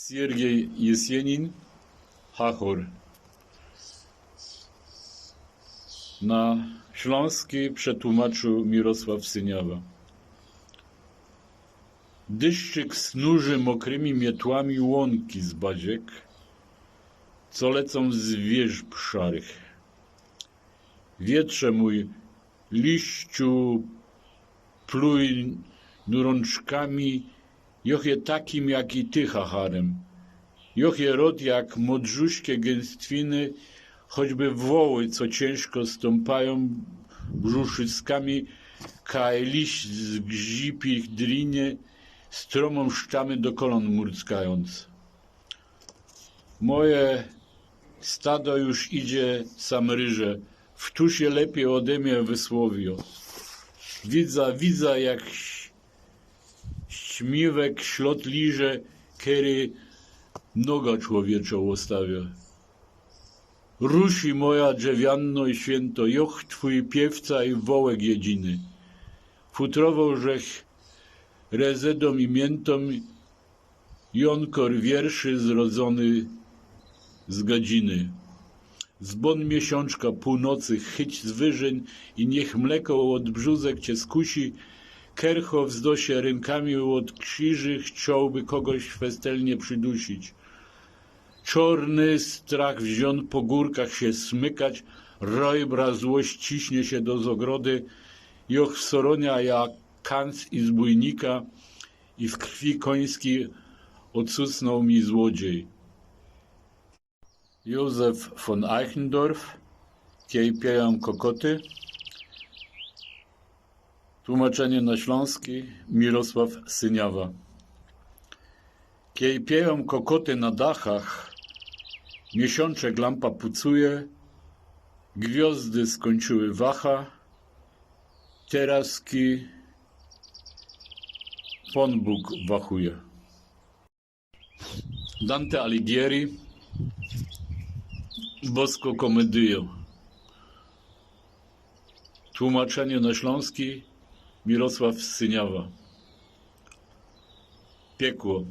Siergiej Jesienin, Hachor. Na śląski przetłumaczył Mirosław Syniawa. Dyszczyk snuży mokrymi mietłami łąki z badziek, co lecą z wierzb szarych. Wietrze mój, liściu pluj nurączkami, jochie takim jak i ty, Hacharem. Jochie rod jak modrzuśkie gęstwiny, choćby woły, co ciężko stąpają brzuszyskami, kaj liść z gzipich drinie, stromą szczamy do kolon murckając. Moje stado już idzie sam ryże, wtórz je lepiej ode mnie wysłowio. Widza, jak śmiwek ślot liże, kiedy noga człowiecza ostawia. Rusi moja drzewianno i święto, joch twój piewca i wołek jedziny. Futrował żech rezedom i miętom, jonkor wierszy zrodzony z gadziny. Zbon miesiączka północy chyć z wyżyn i niech mleko od brzuzek cię skusi, kercho wzdosie rękami od krzyży chciałby kogoś festelnie przydusić. Czorny strach wziął po górkach się smykać, rojbra złość ciśnie się do zogrody, joch soronia jak kanc i zbójnika i w krwi końskiej odsusnął mi złodziej. Józef von Eichendorff, kiej pieją kokoty. Tłumaczenie na śląski Mirosław Syniawa. Kiej pieją kokoty na dachach, miesiączek lampa pucuje, gwiazdy skończyły wacha, teraski Pan Bóg wachuje. Dante Alighieri, Bosko komedyję. Tłumaczenie na śląski Mirosław Syniawa. Piekło.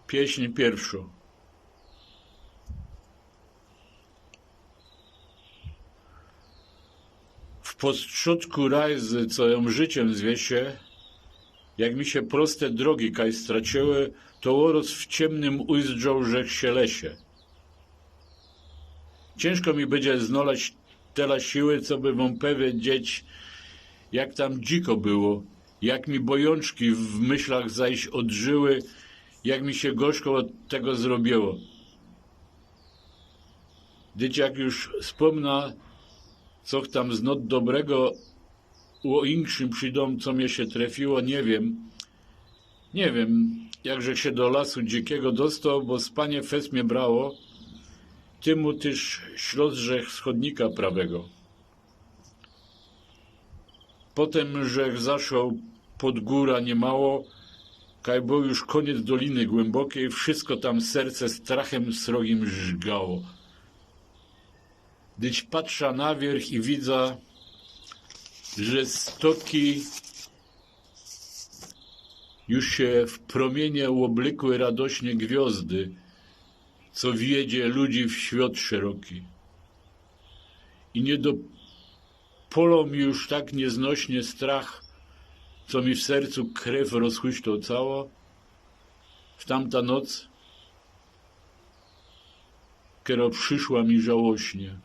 Pieśń pierwsza. W postrzodku rajzy, co ją życiem zwie się, jak mi się proste drogi kaj straciły, to oros w ciemnym ujrzał rzech się lesie. Ciężko mi będzie znaleźć tyle siły, co by wam powiedzieć, jak tam dziko było, jak mi bojączki w myślach zaś odżyły, jak mi się gorzko od tego zrobiło. Gdyż jak już wspomnę, co tam z not dobrego o inkszym przyjdą, co mnie się trafiło, nie wiem. Nie wiem, jakże się do lasu dzikiego dostał, bo spanie fes mnie brało, tymu też ślodrzech z chodnika prawego. Potem żech zaszł pod góra niemało, kaj był już koniec doliny głębokiej, wszystko tam serce strachem srogim żgało. Gdyś patrza na wierzch i widza, że stoki już się w promienie uoblikły radośnie gwiazdy, co wiedzie ludzi w świat szeroki. I nie dopolą mi już tak nieznośnie strach, co mi w sercu krew rozhuśtał cało, w tamta noc, kiedy przyszła mi żałośnie.